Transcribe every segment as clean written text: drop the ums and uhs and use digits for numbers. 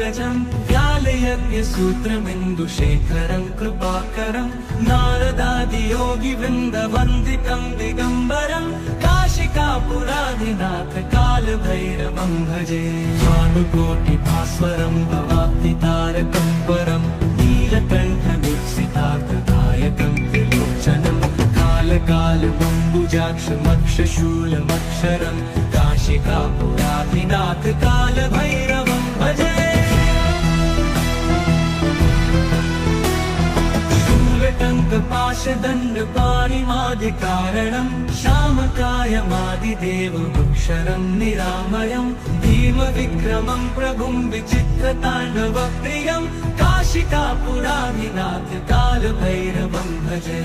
पंकजं व्यालयज्ञसूत्रमिन्दुशेखरं कृपाकरं नारदादियोगिवृन्दवन्दितं दिगम्बरं काशिकापुराधिनाथ कालभैरवं भजे। भानुकोटिभास्वरं भवाब्धितारकं परं नीलकण्ठमीप्सितार्थदायकं त्रिलोचनं कालकालबम्बुजाक्षमक्षशूलमक्षरं काशिकापुराधिनाथ कालभैरवं भजे। शूलटङ्कपाशदण्डपाणिमादिकारणं श्यामकायमादिदेवमक्षरं निरामयं भीमविक्रमं प्रभुं विचित्रताण्डवप्रियं काशिकापुराधिनाथ कालभैरवं भजे।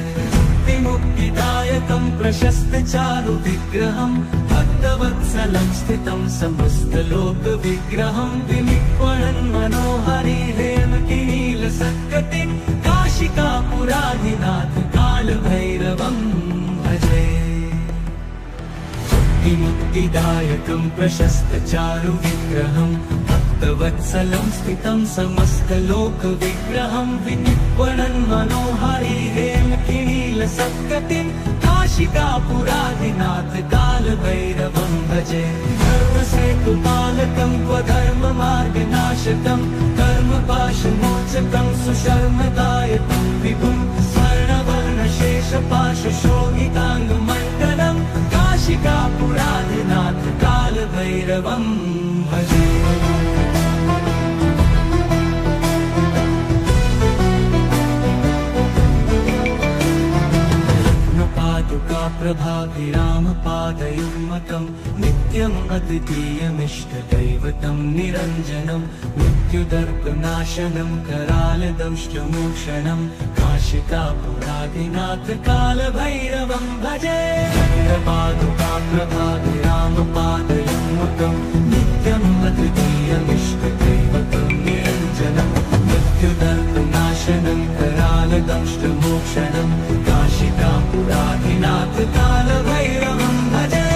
मुक्तिदायकं प्रशस्तचारुविग्रहं भक्तवत्सलं स्थितं समस्तलोकविग्रहं विनिक्वणन् मनोहरि हेमकिनीलसत्कटिं काशिकापुराधिनाथ कालभैरवं भजे। मुक्तिदायकं प्रशस्तचारुविग्रहं भक्तवत्सलं स्थितं समस्तलोकविग्रहं विनिक्वणन् मनोहरि हेमकिनीलसत्कटिं काशिकापुराधिनाथ कालभैरवं भजे। धर्मसेतुपालकं क्वधर्ममार्गनाशकं कर्मपाशमोचकं सुशर्मदायकं विभुं स्वर्णवर्णशेषपाशशोभिताङ्गमण्डलं काशिकापुराधिनाथ कालभैरवं भजे। प्रभाभिरामपादयुग्मकं नित्यम् अद्वितीयमिष्टदैवतं निरञ्जनं मृत्युदर्पनाशनं करालदंष्टमोक्षणं काशिकापुराधिनाथ कालभैरवं भजे। प्रभाभिरामपादयुग्मकं नित्यम् अद्वितीयमिष्टदैवतं निरञ्जनं मृत्युदर्पनाशनं करालदंष्टमोक्षणं काशिकापुराधिनाथ कालभैरवं भजे।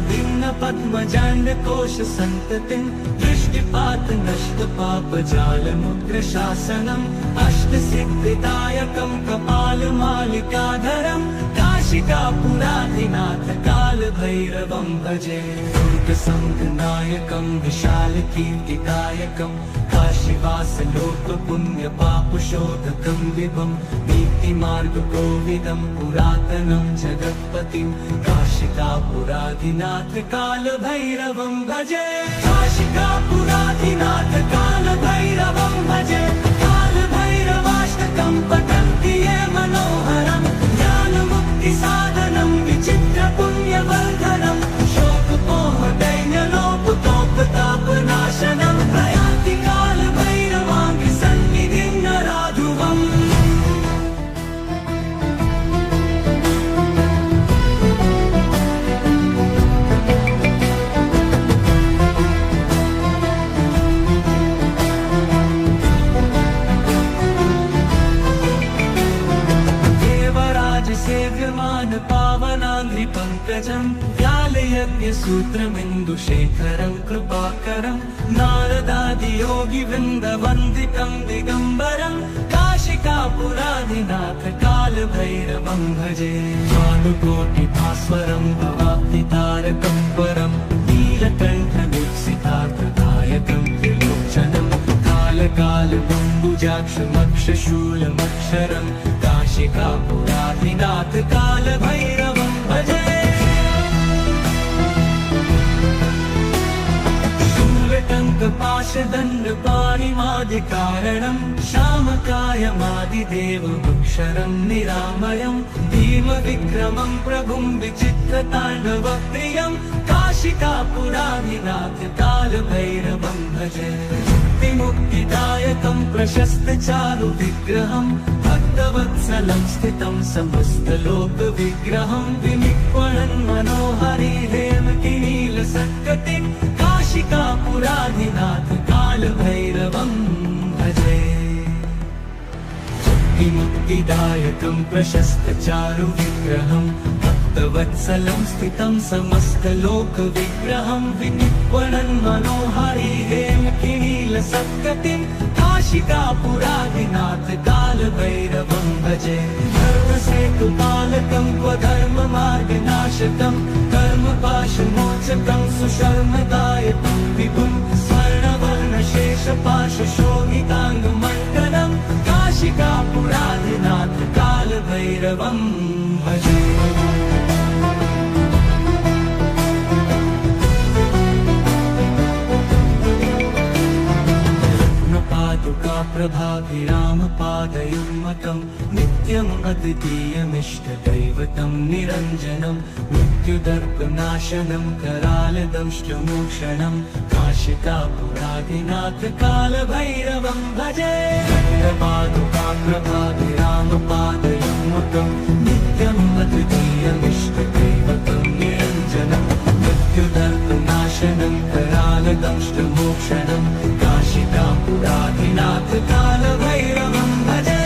भिन्नपद्मजाण्डकोशसन्ततिं दृष्टिपातनष्टपापजालमुग्रशासनम् अष्टसिद्धिदायकं कपालमालिकाधरं काशिकापुराधिनाथ कालभैरवं भजे। दुर्गसङ्गनायकं विशालकीर्तिदायकं काशीवासलोकपुण्यपापशोधकं विभं नीतिमार्गकोविदं पुरातनं जगत्पतिं काशिकापुराधिनाथ कालभैरवं भजे। काशिकापुराधिनाथ कालभैरवं भजे। कालभैरवाष्टकं पठन्ति ये मनोहरं ज्ञानमुक्तिसाधनं विचित्रपुण्यवर्धनं शोकमोहदैन्यलोपतोपतापनाशनं प्रयान्ति कालभैरवाङ्घ्रिसन्निधिं नराधुवम्। पावनाङ्घ्रिपङ्कजं व्यालयज्ञसूत्रमिन्दुशेखरं कृपाकरं नारदादियोगिवृन्दवन्दितं दिगम्बरं काशिकापुराधिनाथ कालभैरवं भजे। भानुकोटिभास्वरं भवाब्धितारकं परं नीलकण्ठमीप्सितार्थदायकं त्रिलोचनं कालकालबम्बुजाक्षमक्षशूलमक्षरं काशिकापुराधिनाथ कालभैरवं भजे। शूलटङ्कपाशदण्डपाणिमादिकारणं श्यामकायमादिदेवमक्षरं निरामयं भीमविक्रमं प्रभुं विचित्रताण्डवप्रियं काशिकापुराधिनाथ कालभैरवं भजे। मुक्तिदायकं प्रशस्तचारुविग्रहं भक्तवत्सलं स्थितं समस्तलोकविग्रहं विनिक्वणन् मनोहरि हेमकिनीलसत्कटिं काशिकापुराधिनाथ कालभैरवं भजे। मुक्तिदायकं प्रशस्तचारुविग्रहं भक्तवत्सलं स्थितं समस्तलोकविग्रहं विनिक्वणन् मनोहरि हेमकिनील नीलसत्कटिं काशिकापुराधिनाथ कालभैरवं भजे धर्मसेतुपालकं स्वधर्ममार्गनाशकं कर्मपाशमोचकं सुशर्मदायकं विभुं स्वर्णवर्णशेषपाशशोभिताङ्गमण्डलं काशिकापुराधिनाथ कालभैरवं भजे। प्रभाभिरामपादयुग्मकं नित्यम् अद्वितीयमिष्टदैवतं निरञ्जनं मृत्युदर्पनाशनं करालदंष्टमोक्षणं काशिकापुराधिनाथ कालभैरवं भजे प्रभाभिरामपादयुग्मकं नित्यम् अद्वितीयमिष्टदैवतं निरञ्जनं मृत्युदर्पनाशनं करालदंष्टमोक्षणं काशिकापुराधिनाथ कालभैरवं भजे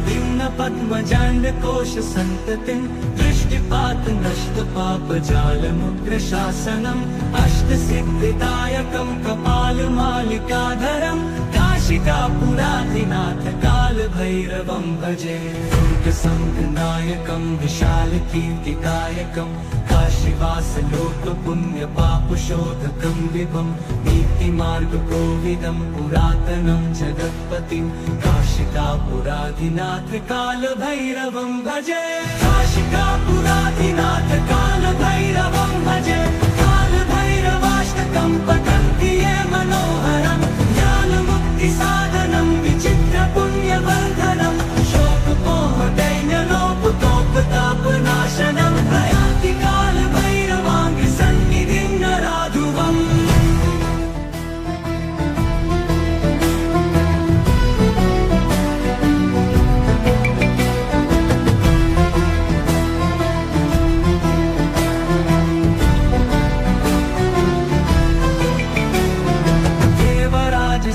भिन्नपद्मजाण्डकोशसन्ततिं दृष्टिपात नष्टपापजालमुग्रशासनम् अष्टसिद्धिदायकं कपालमालिकाधरं काशिकापुराधिनाथ कालभैरवं भजे दुर्गसङ्घनायकं विशालकीर्तिदायकं काशीवासलोकपुण्यपापशोधकं विभं नीतिमार्गकोविदं पुरातनं जगत्पतिं काशिकापुराधिनाथ कालभैरवं भजे काशिकापुराधिनाथ कालभैरवं भजे कालभैरवाष्टकं पठन्ति ये मनोहरं ज्ञानमुक्तिसाधनं विचित्रपुण्यवर्धनं शोकमोहदैन्यलोपतोपतापनाशनं प्रयाति कालभैरवाङ्गसन्निधिं नराधुवम्।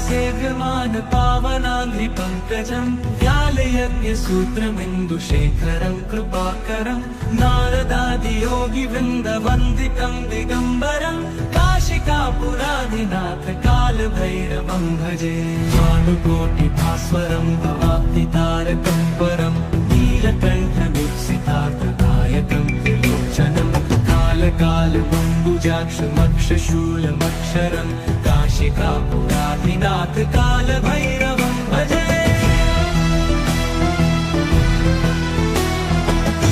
सेव्यमान पावनाङ्घ्रिपङ्कजं व्यालयज्ञसूत्रमिन्दुशेखरं कृपाकरं नारदादियोगिवृन्दवन्दितं दिगम्बरं काशिकापुराधिनाथ कालभैरवं भजे भानुकोटिभास्वरं भवाब्धितारकं परं नीलकण्ठवीप्सितार्थदायकं त्रिलोचनं कालकालमम्बुजाक्षमक्षशूलमक्षरं काशिकापुराधिनाथ कालभैरवं भजे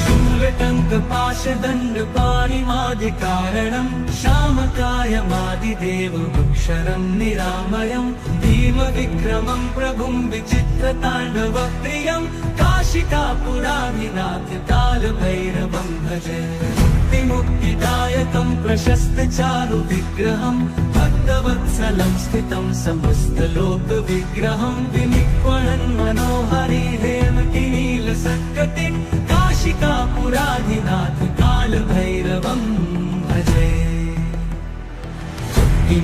शूलटङ्कपाशदण्डपाणिमादिकारणं श्यामकायमादिदेवमक्षरं निरामयं भीमविक्रमं प्रभुं विचित्रताण्डवप्रियं काशिकापुराधिनाथ कालभैरवं भजे मुक्तिदायकं प्रशस्तचारुविग्रहं भक्तवत्सलं स्थितं समस्तलोकविग्रहं विनिक्वणन् मनोहरिहेमकिनीलसत्कटिं काशिकापुराधिनाथ कालभैरवं भजे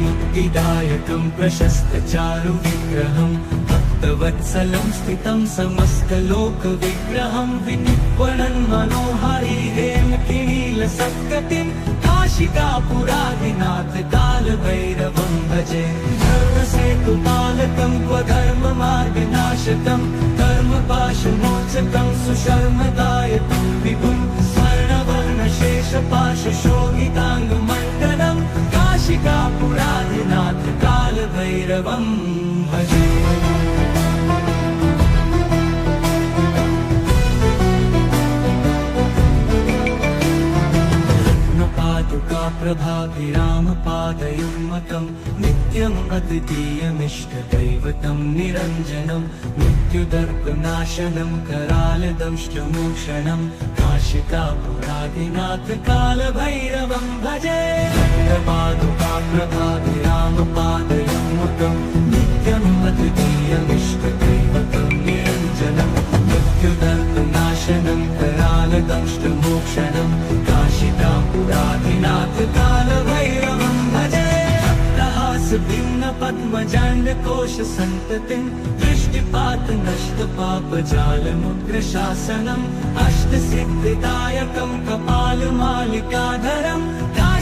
मुक्तिदायकं प्रशस्तचारुविग्रहं भक्तवत्सलं स्थितं समस्तलोकविग्रहं विनिक्वणन् मनोहरिहेमकिनीलसत्कटिं काशिकापुराधिनाथ कालभैरवं भजे धर्मसेतुपालकं स्वधर्ममार्गनाशकं कर्मपाशमोचकं सुशर्मदायकं विभुं स्वर्णवर्णशेषपाशशोभिताङ्गमण्डलं काशिकापुराधिनाथ कालभैरवं भजे प्रभाभिरामपादयुग्मकं नित्यम् अद्वितीयमिष्टदैवतं निरञ्जनं मृत्युदर्पनाशनं करालदंष्टमोक्षणं काशिकापुराधिनाथ कालभैरवं भजे प्रभाभिरामपादयुग्मकं नित्यम् अद्वितीयमिष्टदैवतं निरञ्जनं मृत्युदर्पनाशनं करालदंष्टमोक्षणं काशिकापुराधिनाथ कालभैरवं भजे भिन्नपद्मजाण्डकोशसन्ततिं दृष्टिपात नष्टपापजालमुग्रशासनम् अष्टसिद्धिदायकं कपालमालिकाधरं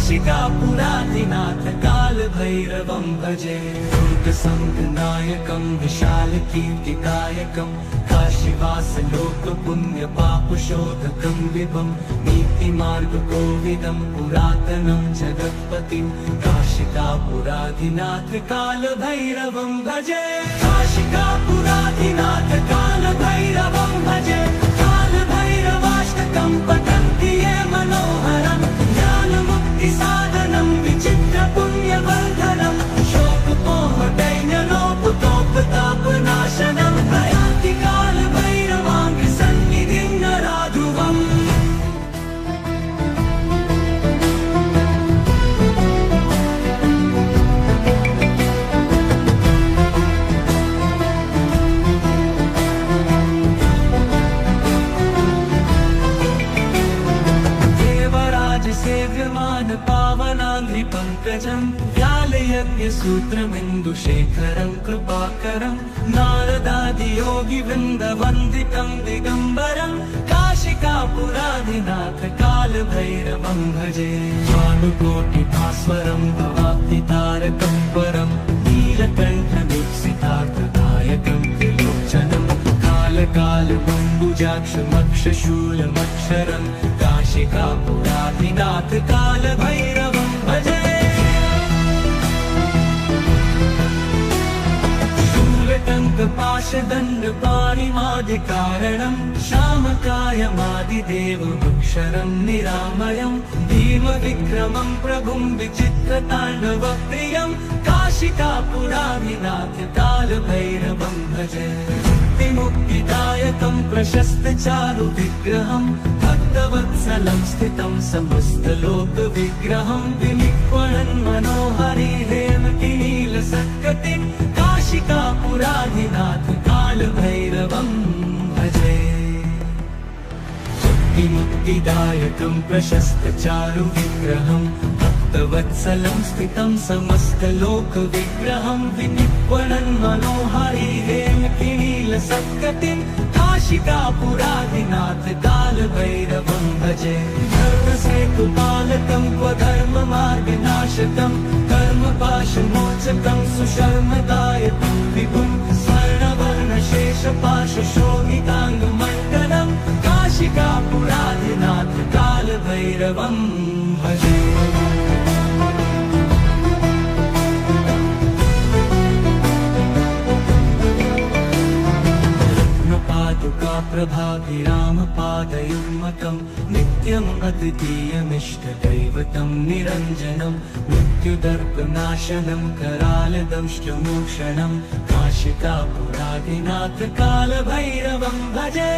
काशिकापुराधिनाथ कालभैरवं भजे दुर्गसङ्घनायकं विशालकीर्तिकायकं काशीवासलोकपुण्यपापशोधकं विभं नीतिमार्गकोविदं पुरातनं जगत्पतिं काशिकापुराधिनाथ कालभैरवं भजे काशिकापुराधिनाथ कालभैरवं भजे कालभैरवाष्टकं पठन्ति ये मनोहरं ज्ञानमुक्तिसाधनं विचित्रपुण्यवर्धनं शोकमोहदैन्यलोपतोपतापनाशनं प्रयान्ति कालभैरवाङ्घ्रिसन्निधिं नराधुवम् सेव्यमान पावनाङ्घ्रिपङ्कजं व्यालयज्ञसूत्रमिन्दुशेखरं कृपाकरं नारदादियोगिवृन्दवन्दितं दिगम्बरं काशिकापुराधिनाथ कालभैरवं भजे भानुकोटिभास्वरं भवाब्धितारकं परं नीलकण्ठमीप्सितार्थदायकं त्रिलोचनं कालकालबम्बुजाक्षमक्षशूलमक्षरं काशिकापुराधिनाथ कालभैरवं भजे शूलटङ्कपाशदण्डपाणिमादिकारणं श्यामकायमादिदेवमक्षरं निरामयं भीमविक्रमं प्रभुं विचित्रताण्डवप्रियं काशिकापुराधिनाथ कालभैरवं भजे मुक्तिदायकं प्रशस्तचारुविग्रहं भक्तवत्सलं स्थितं समस्तलोकविग्रहं विनिक्वणन् मनोहरि हेमकिनीलसत्कटिं काशिकापुराधिनाथ कालभैरवं भजे मुक्तिदायकं प्रशस्तचारुविग्रहं भक्तवत्सलं स्थितं समस्तलोकविग्रहं विनिक्वणन् मनोहरि हेमकिनीलसत्कटिं काशिकापुराधिनाथ कालभैरवं भजे धर्मसेतुपालकं क्वधर्ममार्गनाशकं कर्मपाशमोचकं सुशर्मदायकं विभुं स्वर्णवर्णशेषपाशशोभिताङ्गमण्डलं काशिकापुराधिनाथ कालभैरवं भजे प्रभाभिरामपादयुग्मकं नित्यम् अद्वितीयमिष्टदैवतं निरञ्जनं मृत्युदर्पनाशनं करालदंष्टमोक्षणं काशिकापुराधिनाथ कालभैरवं भजे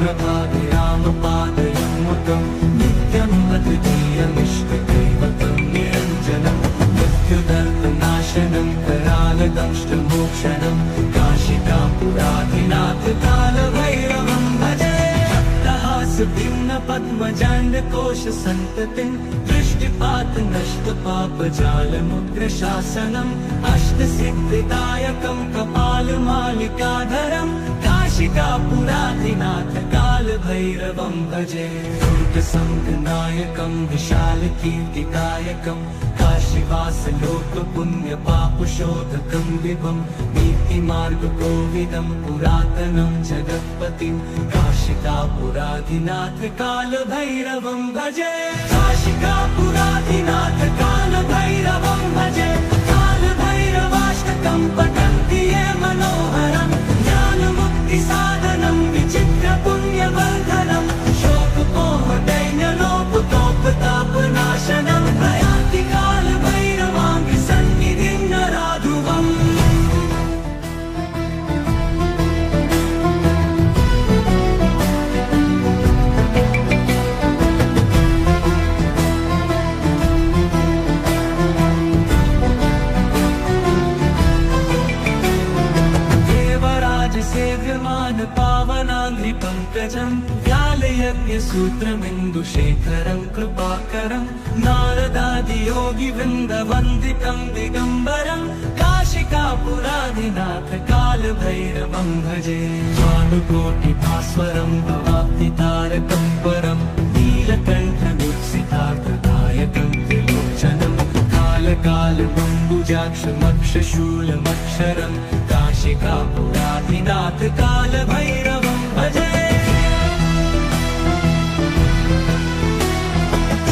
प्रभाभिरामपादयुग्मकं नित्यम् अद्वितीयमिष्टदैवतं निरञ्जनं मृत्युदर्पनाशनं करालदंष्टमोक्षणं काशिकापुराधिनाथ कालभैरवं भजे भिन्नपद्मजाण्डकोशसन्ततिं दृष्टिपातनष्टपापजालमुग्रशासनम् अष्टसिद्धिदायकं कपालमालिकाधरं काशिकापुराधिनाथ कालभैरवं भजे दुर्गसङ्घनायकं विशालकीर्तिकायकं काशीवासलोकपुण्यपापशोधकं विभं नीतिमार्गकोविदं पुरातनं जगत्पतिं काशिकापुराधिनाथ कालभैरवं भजे काशिकापुराधिनाथ कालभैरवं भजे कालभैरवाष्टकं पठन्ति ये मनोहरं ज्ञानमुक्तिसाधनं विचित्रपुण्यवर्धनं शोकमोहदैन्यलोपतोपतापनाशनं प्रयान्ति कालभैरवाङ्घ्रिसन्निधिं नराधुवम् सेव्यमान पावनाङ्घ्रिपङ्कजं व्यालयज्ञसूत्रमिन्दुशेखरं कृपाकरं नारदादियोगिवृन्दवन्दितं दिगम्बरं काशिकापुराधिनाथ कालभैरवं भजे भानुकोटिभास्वरं भवाब्धितारकं परं नीलकण्ठमीप्सितार्थदायकं शूलमक्षरं काशिकापुराधिनाथ कालभैरवं भजे।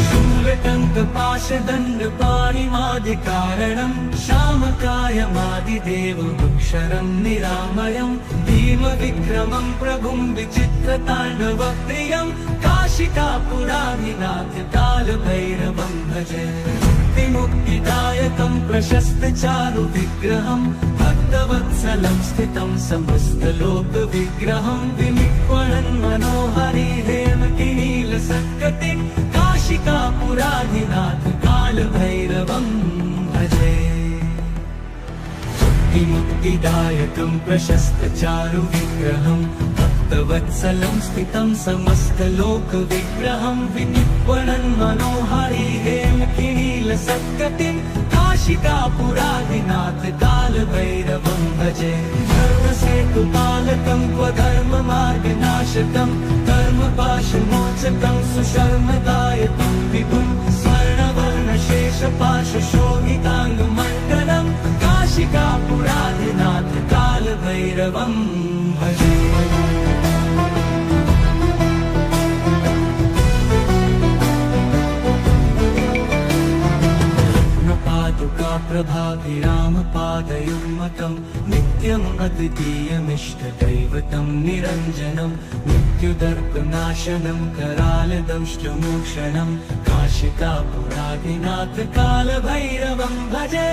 शूलटङ्कपाशदण्डपाणिमादिकारणं श्यामकायमादिदेवमक्षरं निरामयं भीमविक्रमं प्रभुं विचित्रताण्डवप्रियं काशिकापुराधिनाथ कालभैरवं भजे। मुक्तिदायकं प्रशस्तचारुविग्रहं भक्तवत्सलं स्थितं समस्तलोकविग्रहं विनिक्वणन् मनोहरि हेमकिनीलसत्कटिं काशिकापुराधिनाथ कालभैरवं भजे। मुक्तिदायकं प्रशस्तचारुविग्रहं भक्तवत्सलं स्थितं समस्तलोकविग्रहं विनिक्वणन् मनोहरि हेमकिनीलसत्कटिं काशिकापुराधिनाथ कालभैरवं भजे। धर्मसेतुपालकं स्वधर्ममार्गनाशकं कर्मपाशमोचकं सुशर्मदायकं विभुं स्वर्णवर्णशेषपाशशोभिताङ्गमण्डलं काशिकापुराधिनाथ कालभैरवं भजे। प्रभाभिरामपादयुग्मकं नित्यम् अद्वितीयमिष्टदैवतं निरञ्जनं मृत्युदर्पनाशनं करालदंष्टमोक्षणं काशिकापुराधिनाथ कालभैरवं भजे।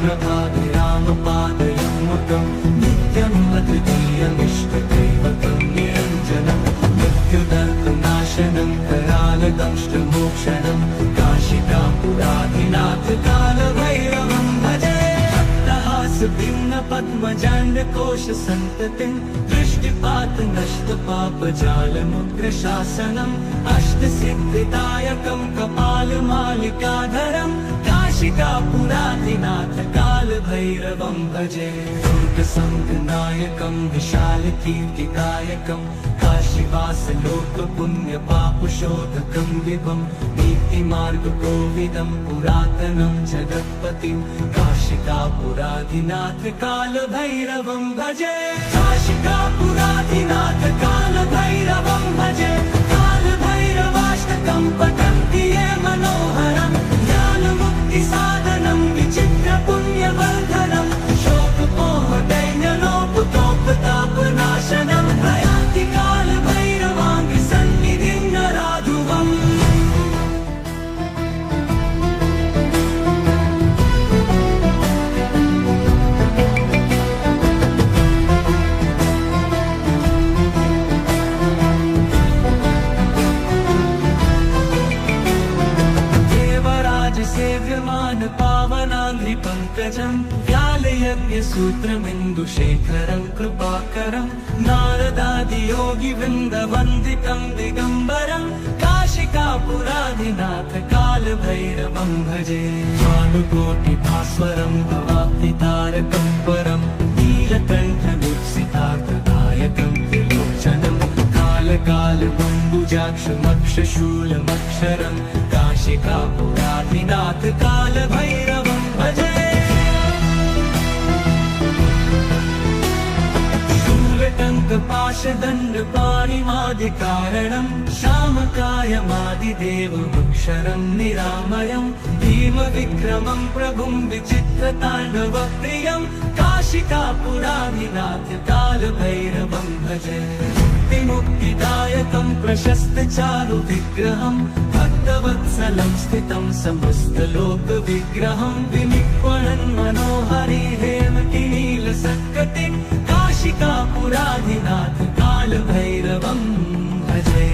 प्रभाभिरामपादयुग्मकं नित्यम् अद्वितीयमिष्टदैवतं निरञ्जनं मृत्युदर्पनाशनं करालदंष्टमोक्षणं काशिकापुराधिनाथ कालभैरवं भजे। भक्तहासभिन्नपद्मजाण्डकोशसन्ततिं दृष्टिपातनष्टपापजालमुग्रशासनम् अष्टसिद्धिदायकं कपालमालिकाधरं काशिकापुराधिनाथ कालभैरवं भजे। दुर्गसङ्गनायकं विशालकीर्तिदायकं काशीवासलोकपुण्यपापशोधकं विभं नीतिमार्गकोविदं पुरातनं जगत्पतिं काशिकापुराधिनाथ कालभैरवं भजे। काशिकापुराधिनाथ कालभैरवं भजे। कालभैरवाष्टकं पठन्ति ये मनोहरं ज्ञानमुक्तिसाधनं विचित्रपुण्यवर्धनं शोकमोहदैन्यलोपतोपतापनाशनं प्रयान्ति कालभैरवाङ्गसन्निधिं नराधुवम्। सेव्यमान पावनाङ्घ्रिपङ्कजं व्यालयज्ञसूत्रमिन्दुशेखरं कृपाकरं नारदादियोगिवृन्दवन्दितं दिगम्बरं काशिकापुराधिनाथ कालभैरवं भजे। भानुकोटिभास्वरं भवाब्धितारकं परं नीलकण्ठदीप्सितार्थदायकं त्रिलोचनं कालकालबम्बुजाक्षमक्षशूलमक्षरं काशिकापुराधिनाथ कालभैरवं भजे। शूलटङ्कपाशदण्डपाणिमादिकारणं श्यामकायमादिदेवमक्षरं निरामयं भीमविक्रमं प्रभुं विचित्रताण्डवप्रियं काशिकापुराधिनाथ कालभैरवं भजे। मुक्तिदायकं प्रशस्तचारुविग्रहं भक्तवत्सलं स्थितं समस्तलोकविग्रहं विनिक्वणन् मनोहरि हेमकिनीलसत्कटिं काशिकापुराधिनाथ कालभैरवं भजे।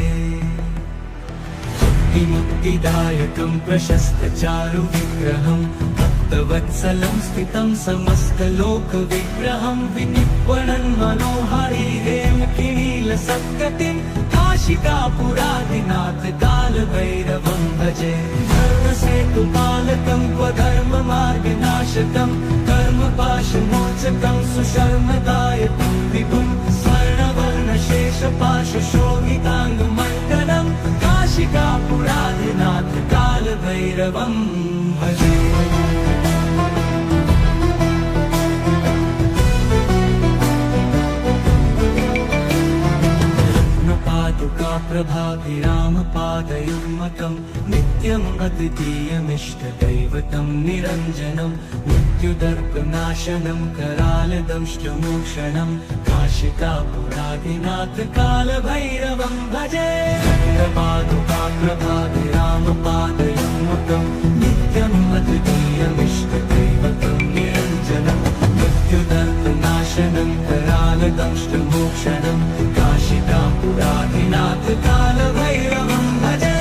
मुक्तिदायकं प्रशस्तचारुविग्रहं भक्तवत्सलं स्थितं समस्तलोकविग्रहं विनिक्वणन् मनोहरि हेमकिनीलसत्कटिं काशिकापुराधिनाथ कालभैरवं भजे। धर्मसेतुपालकं स्वधर्ममार्गनाशकं कर्मपाशमोचकं सुशर्मदायकं विभुं स्वर्णवर्णशेषपाशशोभिताङ्गमण्डलं काशिकापुराधिनाथ कालभैरवं भजे। पादयुग्मकं नित्यम् अद्वितीयमिष्टदैवतं निरञ्जनं मृत्युदर्पनाशनं करालदंष्टमोक्षणं काशिकापुरादिनाथ कालभैरवं भजे। पादुकाग्रभातिरामपादयुग्मकं नित्यम् अद्वितीयमिष्टदैवतं निरञ्जनं मृत्युदर्पनाशनं करालदंष्टमोक्षणं काशिकापुरादिनाथ कालभैरवं भजे।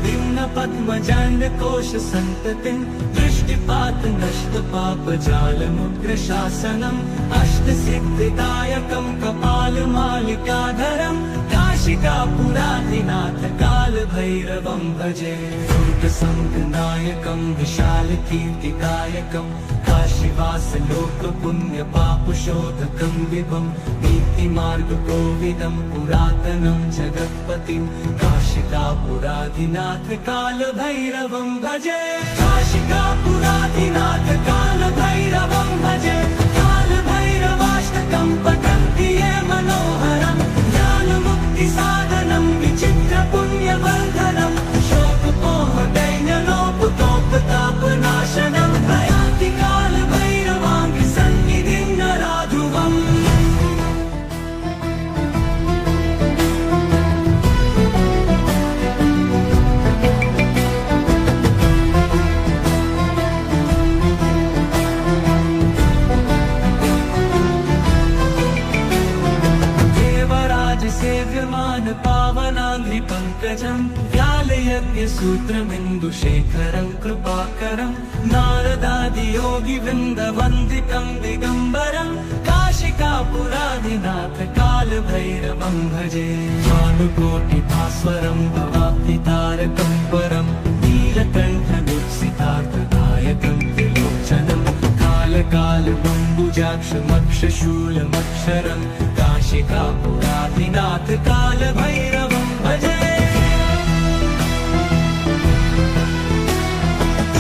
भिन्न पद्मजाण्डकोश सन्ततिं दृष्टिपात नष्ट पापजालमुग्रशासनम् अष्टसिद्धिदायकं कपालमालिकाधरं काशिकापुरादिनाथ कालभैरवं भजे। दुर्गसङ्गनायकं विशालकीर्तिदायकं काशीवासलोकपुण्यपापशोधकं विभं नीतिमार्गकोविदं पुरातनं जगत्पतिं काशिकापुरादिनाथ कालभैरवं भजे। काशिकापुरादिनाथ कालभैरवं भजे। कालभैरवाष्टकं पठन्ति ये मनोहरं ज्ञानमुक्तिसाधनं विचित्रपुण्यवर्धनं शोकमोहदैन्यलोपतोपतापनाशनं प्रयान्ति कालभैरवाङ्घ्रिसन्निधिं नराधुवम्। सेव्यमान पावनाङ्घ्रिपङ्कजं व्यालयज्ञसूत्रमिन्दुशेखरं कृपाकरं नारदादियोगिवृन्दवन्दितं दिगम्बरं काशिकापुरादिनाथ कालभैरवं भजे। भानुकोटिभास्वरं भवाब्धितारकं परं नीलकण्ठनुत्सितार्थदायकं त्रिलोचनं कालकालबम्बुजाक्षमक्षशूलमक्षरं काशिकापुरादिनाथ कालभैरवं भजे।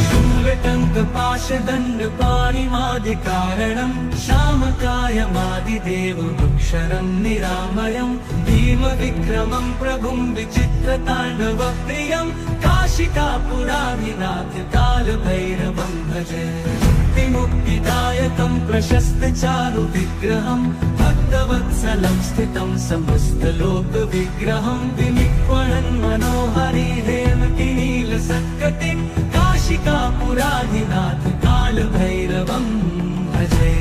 शूलटङ्कपाशदण्डपाणिमादिकारणं श्यामकायमादिदेवमक्षरं निरामयं भीमविक्रमं प्रभुं विचित्रताण्डवप्रियं काशिकापुरादिनाथ कालभैरवं भजे। मुक्तिदायकं प्रशस्तचारुविग्रहं भक्तवत्सलं स्थितं समस्तलोकविग्रहं विनिक्वणन् मनोहरि हेमकिनीलसत्कटिं काशिकापुरादिनाथ कालभैरवं भजे।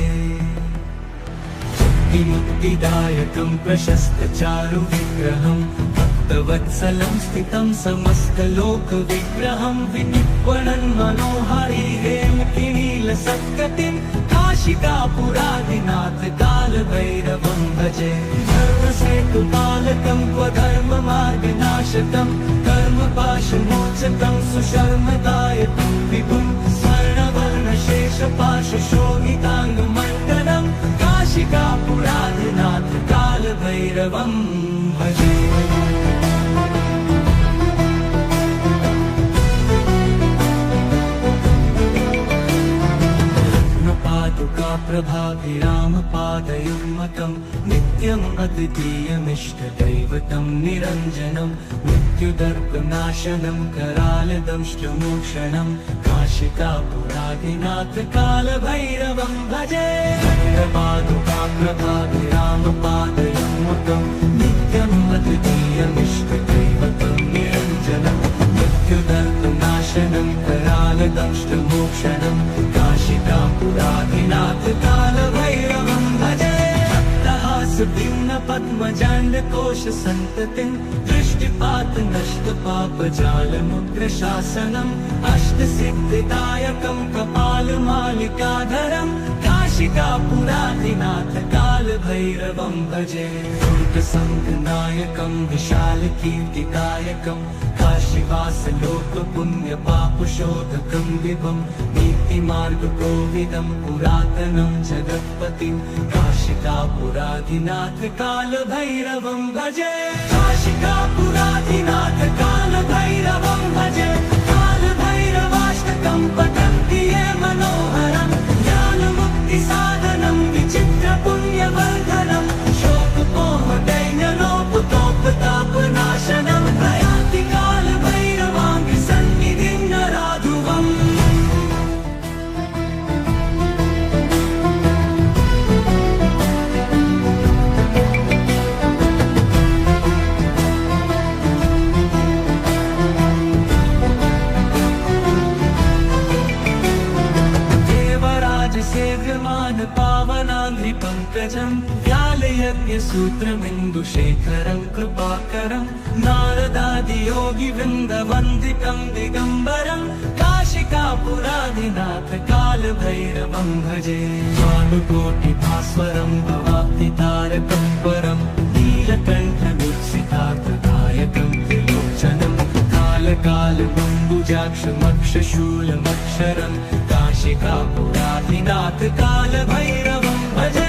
मुक्तिदायकं प्रशस्तचारुविग्रहं भक्तवत्सलं स्थितं समस्तलोकविग्रहं विनिक्वणन् मनोहरि हेमकिनीलसत्कटिं काशिकापुरादिनाथ कालभैरवं भजे। धर्मसेतुपालकं क्वधर्ममार्गनाशकं कर्मपाशमोचकं सुशर्मदायकं विभुं स्वर्णवर्णशेषपाशशोभिताङ्गमण्डलं काशिकापुरादिनाथ कालभैरवं भजे। पादुकाप्रभाभिरामपादयुग्मकं नित्यम् अद्वितीयमिष्टदैवतं निरञ्जनं मृत्युदर्पनाशनं करालदंष्टमोक्षणं काशिकापुरादिनाथ कालभैरवं भजे। पादुकाप्रभाभिरामपादयुग्मकं नित्यम् अद्वितीयमिष्टदैवतं निरञ्जनं मृत्युदर्पनाशनं करालदंष्टमोक्षणं काशिकापुरादिनाथ कालभैरवं भजे। भिन्न पद्मजाण्डकोश सन्ततिं दृष्टिपात नष्ट पापजालमुग्रशासनम् अष्टसिद्धिदायकं कपालमालिकाधरं काशिकापुरादिनाथ कालभैरवं भजे। दुर्गसङ्गनायकं विशालकीर्तिदायकं काशीवासलोकपुण्यपापशोधकं विभं नीतिमार्गकोविदं पुरातनं जगत्पतिं काशिकापुरादिनाथ कालभैरवं भजे। काशिकापुरादिनाथ कालभैरवं भजे। कालभैरवाष्टकं पठन्ति ये मनोहरं ज्ञानमुक्तिसाधनं विचित्रपुण्यवर्धनं शोकमोहदैन्यलोपतोपताप पङ्कजं व्यालयज्ञसूत्रमिन्दुशेखरं कृपाकरं नारदादियोगिवृन्दवन्दितं दिगम्बरं काशिकापुराधिनाथ कालभैरवं भजे भानुकोटिभास्वरं भवाब्धितारकं परं नीलकण्ठमुत्सितार्थदायकं त्रिलोचनं कालकालबम्बुजाक्षमक्षशूलमक्षरं काशिकापुराधिनाथ कालभैरवं भजे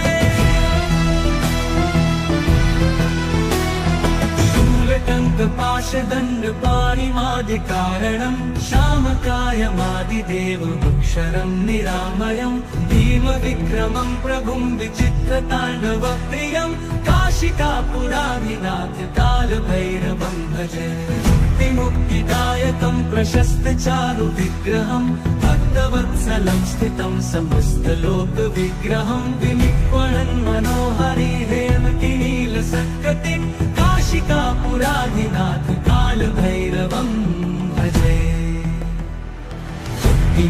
शूलटङ्कपाशदण्डपाणिमादिकारणं श्यामकायमादिदेवमक्षरं निरामयं भीमविक्रमं प्रभुं विचित्रताण्डवप्रियं काशिकापुराधिनाथ कालभैरवं भजे मुक्तिदायकं प्रशस्तचारुविग्रहं भक्तवत्सलं स्थितं समस्तलोकविग्रहं विनिक्वणन् मनोहरिहेमकिनीलसत्कटिं काशिकापुराधिनाथ कालभैरवं भजे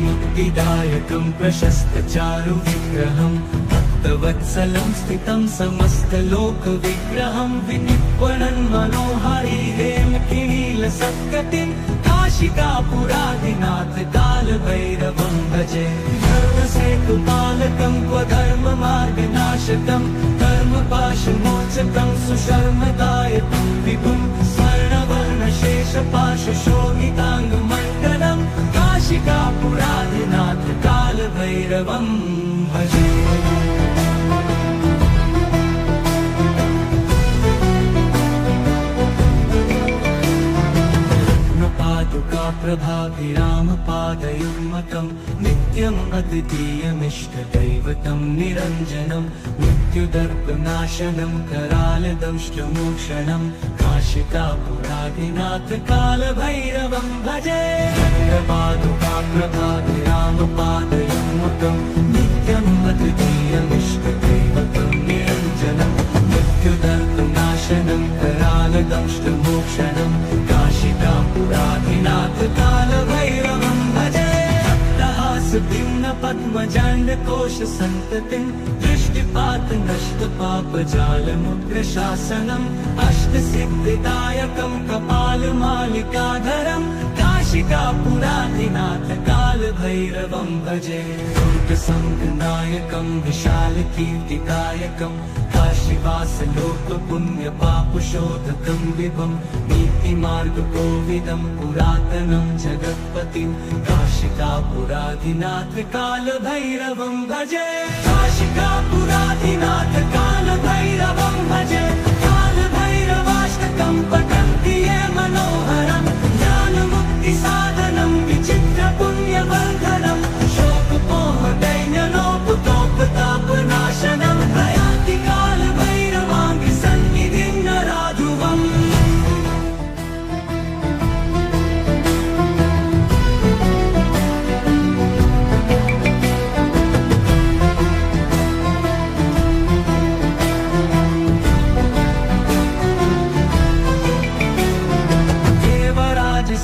मुक्तिदायकं प्रशस्तचारुविग्रहं भक्तवत्सलं स्थितं समस्तलोकविग्रहं विनिक्वणन् मनोहरिहेमकिनीलसत्कटिं काशिकापुराधिनाथ कालभैरवं भजे धर्मसेतुपालकं क्वधर्ममार्गनाशकं कर्मपाशमोचकं सुशर्मदायकं विभुं स्वर्णवर्णशेषपाशशोभिताङ्गमण्डलं काशिकापुराधिनाथ कालभैरवं भजे प्रभाभिरामपादयुग्मकं नित्यम् अद्वितीयमिष्टदैवतं निरञ्जनं मृत्युदर्पनाशनं करालदंष्टमोक्षणं काशिकापुराधिनाथ कालभैरवं भजे प्रभाभिरामपादयुग्मकं नित्यम् अद्वितीयमिष्टदैवतं निरञ्जनं मृत्युदर्पनाशनं करालदंष्टमोक्षणं काशिकापुराधिनाथ कालभैरवं भजे पद्मजाण्डकोशसन्ततिं दृष्टिपातनष्टपापजालमुग्रशासनम् अष्टसिद्धिदायकं कपालमालिकाधरं काशिकापुराधिनाथ कालभैरवं भजे दुर्गसङ्गनायकं विशालकीर्तिदायकं काशीवासलोकपुण्यपापशोधकं विभं नीतिमार्गकोविदं पुरातनं जगत्पतिं काशिकापुराधिनाथ कालभैरवं भजे काशिकापुराधिनाथ कालभैरवं भजे कालभैरवाष्टकं पठन्ति ये मनोहरं ज्ञानमुक्तिसाधनं विचित्रपुण्यवर्धनं शोकपोहदैन्यलोपतोपतापनाशनं प्रयाति कालभैरवाङ्घ्रिसन्निधिं नराधुवम्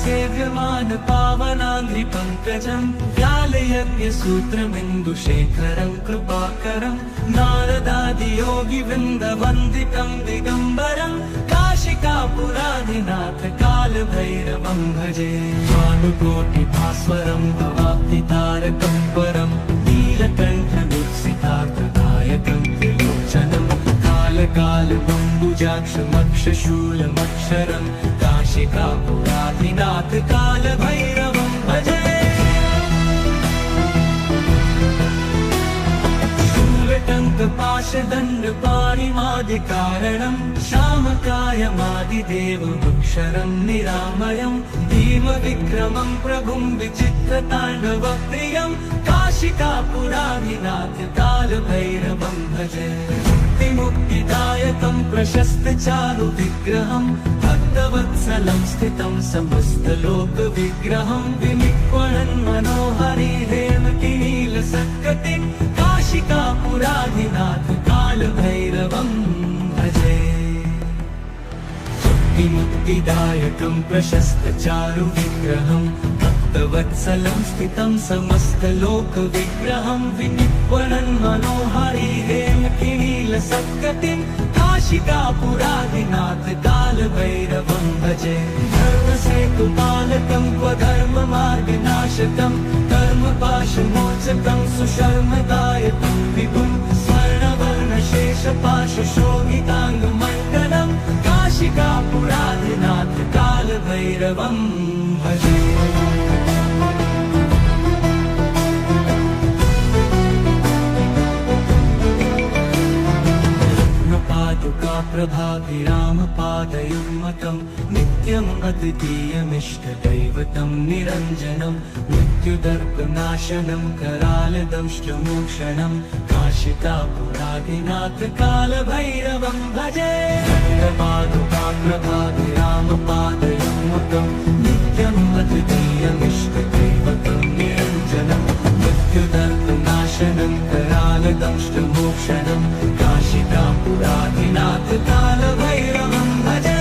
सेव्यमान पावनाङ्घ्रिपङ्कजं व्यालयज्ञसूत्रमिन्दुशेखरं कृपाकरं नारदादियोगिवृन्दवन्दितं दिगम्बरं काशिकापुराधिनाथ कालभैरवं भजे भानुकोटिभास्वरं भवाब्धितारकं परं नीलकण्ठमुत्सितार्थदायकं त्रिलोचनं कालकालबम्बुजाक्षमक्षशूलमक्षरं काशिकापुराधिनाथ कालभैरवं भजे शूलटङ्कपाशदण्डपाणिमादिकारणं श्यामकायमादिदेवमक्षरं निरामयं भीमविक्रमं प्रभुं विचित्रताण्डवप्रियं काशिकापुराधिनाथ कालभैरवं भजे मुक्तिदायकं प्रशस्तचारुविग्रहं भक्तवत्सलं स्थितं समस्तलोकविग्रहं विनिक्वणन् मनोहरिहेमकिनीलसत्कटिं काशिकापुराधिनाथ कालभैरवं भजे मुक्तिदायकं प्रशस्तचारुविग्रहं भक्तवत्सलं स्थितं समस्तलोकविग्रहं विनिक्वणन् मनोहरिहेमकिनीलसत्कटिं नीलसत्कटिं काशिकापुरादिनाथ कालभैरवं भजे धर्मसेतुपालकं क्वधर्ममार्गनाशकं कर्मपाशमोचकं सुशर्मदायकं विभुं स्वर्णवर्णशेषपाशशोभिताङ्गमण्डलं काशिकापुरादिनाथ कालभैरवं भजे प्रभाभिरामपादयुग्मकं नित्यम् अद्वितीयमिष्टदैवतं निरञ्जनं मृत्युदर्पनाशनं करालदंष्टमोक्षणं काशिकापुरादिनाथ कालभैरवं भजे प्रभाभिरामपादयुग्मकं नित्यम् अद्वितीयमिष्टदैवतं निरञ्जनं मृत्युदर्पनाशनं करालदंष्टमोक्षणं काशिकापुरादिनाथ कालभैरवं भजे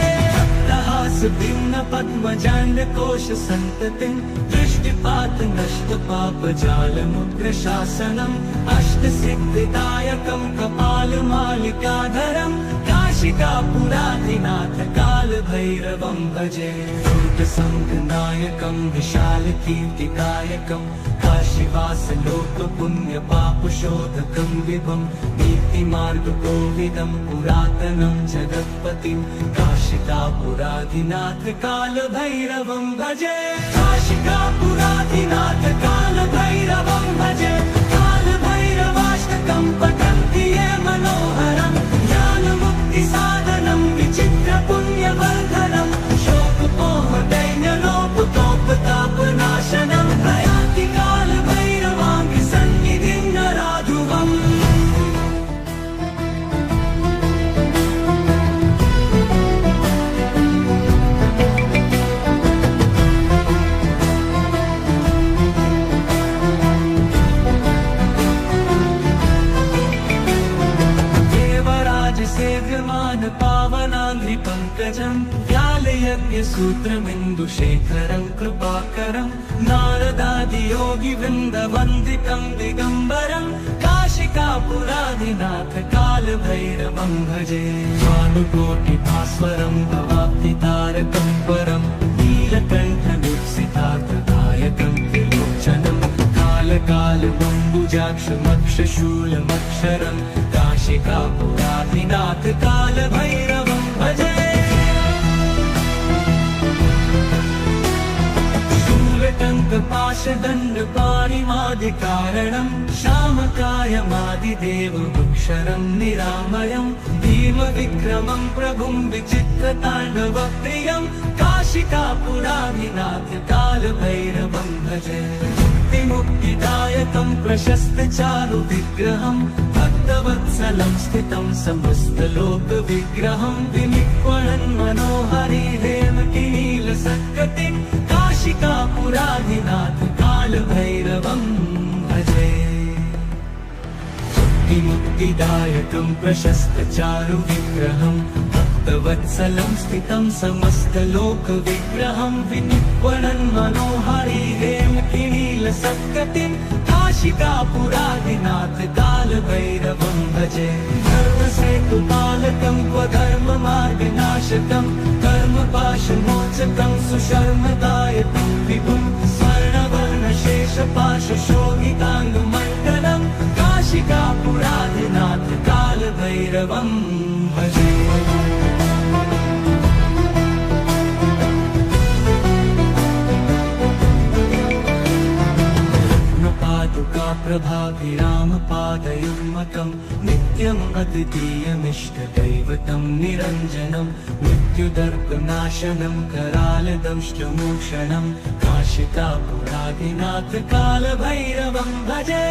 भिन्न पद्मजाण्डकोश सन्ततिं दृष्टिपात नष्टपापजालमुग्रशासनम् अष्टसिद्धिदायकं कपालमालिकाधरं काशिकापुरादिनाथ कालभैरवं भजे दुर्गसङ्घनायकं विशालकीर्तिदायकं काशीवासलोकपुण्यपापशोधकं विभुं नीतिमार्गकोविदं पुरातनं जगत्पतिं काशिकापुरादिनाथ कालभैरवं भजे काशिकापुरादिनाथ कालभैरवं भजे कालभैरवाष्टकं पठन्ति ये मनोहरं ज्ञानमुक्तिसाधनं विचित्रपुण्यवर्धनं शोकपोहदैन्यलोपतोपतापनाशनं प्रयान्ति कालभैरवाङ्घ्रि सन्निधिं नराधुवम् सेव्यमान पावनाङ्घ्रिपङ्कजं व्यालयज्ञसूत्रमिन्दुशेखरं कृपाकरं नारदादियोगिवृन्दवन्दितं दिगम्बरं काशिकापुरादिनाथ कालभैरवं भजे भानुकोटिभास्वरं भवाब्धितारकं परं नीलकण्ठदीप्सितार्थदायकं त्रिलोचनं कालकालबम्बुजाक्षमक्षशूलमक्षरं काशिकापुरादिनाथ कालभैरवं भजे शूलटङ्कपाशदण्डपाणिमादिकारणं श्यामकायमादिदेवमक्षरं निरामयं भीमविक्रमं प्रभुं विचित्रताण्डवप्रियं काशिकापुरादिनाथ कालभैरवं भजे मुक्तिदायकं प्रशस्तचारुविग्रहं भक्तवत्सलं स्थितं समस्तलोकविग्रहं विनिक्वणन् मनोहरि हेमकिनीलसत्कटिं काशिकापुरादिनाथ कालभैरवं भजे मुक्तिदायकं प्रशस्तचारुविग्रहं भक्तवत्सलं स्थितं समस्तलोकविग्रहं विनिक्वणन् मनोहरि हेमकिनीलसत्कटिं काशिकापुरादिनाथ कालभैरवं भजे धर्मसेतुपालकं क्वधर्ममार्गनाशकं कर्मपाशमोचकं सुशर्मदायकं विभुं स्वर्णवर्णशेषपाशशोभिताङ्गमण्डलं काशिकापुरादिनाथ कालभैरवं भजे प्रभाभिरामपादयुग्मकं नित्यम् अद्वितीयमिष्टदैवतं निरञ्जनं मृत्युदर्पनाशनं करालदंष्टमोक्षणं काशिकापुरादिनाथ कालभैरवं भजे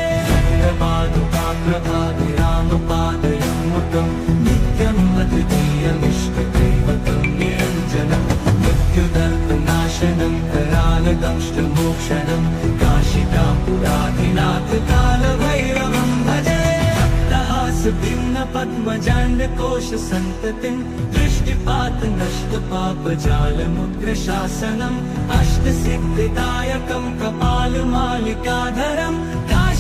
प्रभाभिरामपादयुग्मकं नित्यम् अद्वितीयमिष्टदैवतं निरञ्जनं मृत्युदर्पनाशनं करालदंष्टमोक्षणं काशिकापुरादिनाथ कालभैरवं भजे भिन्न पद्मजाण्डकोश सन्ततिं दृष्टिपात नष्टपापजालमुग्रशासनम् अष्टसिद्धिदायकं कपालमालिकाधरं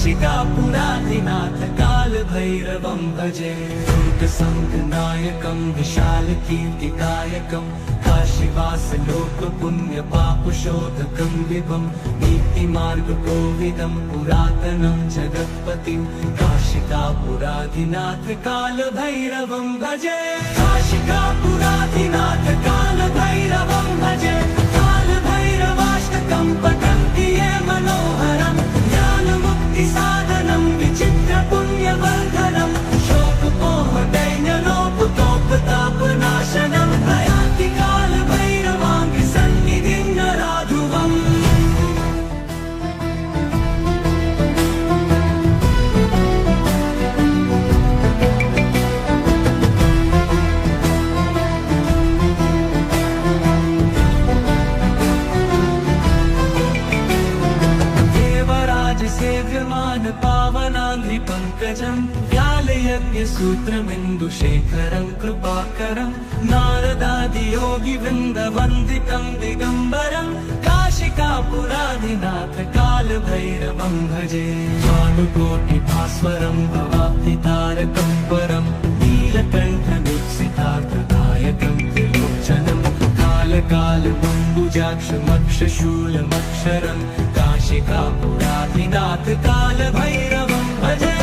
काशिकापुराधिनाथ कालभैरवं भजे दुर्गसङ्गनायकं विशालकीर्तिदायकं काशीवासलोकपुण्यपापशोधकं विभं नीतिमार्गकोविदं पुरातनं जगत्पतिं काशिकापुराधिनाथ कालभैरवं भजे काशिकापुराधिनाथ कालभैरवं भजे कालभैरवाष्टकं पठन्ति ये मनोहरं ज्ञानमुक्तिसाधनं विचित्रपुण्यवर्धनं शोकमोहदैन्यलोपतोपतापनाशनं प्रयान्ति कालभैरवाङ्घ्रिसन्निधिं नराधुवम् सेव्यमान पावनाङ्घ्रिपङ्कजं व्यालयज्ञसूत्रमिन्दुशेखरं कृपाकरं नारदादियोगिवृन्दवन्दितं दिगम्बरं काशिकापुराधिनाथ कालभैरवं भजे भानुकोटिभास्वरं भवाब्धितारकं परं नीलकण्ठमीप्सितार्थदायकं त्रिलोचनं कालकालमम्बुजाक्षमक्षशूलमक्षरं काशिकापुराधिनाथ कालभैरवं भजे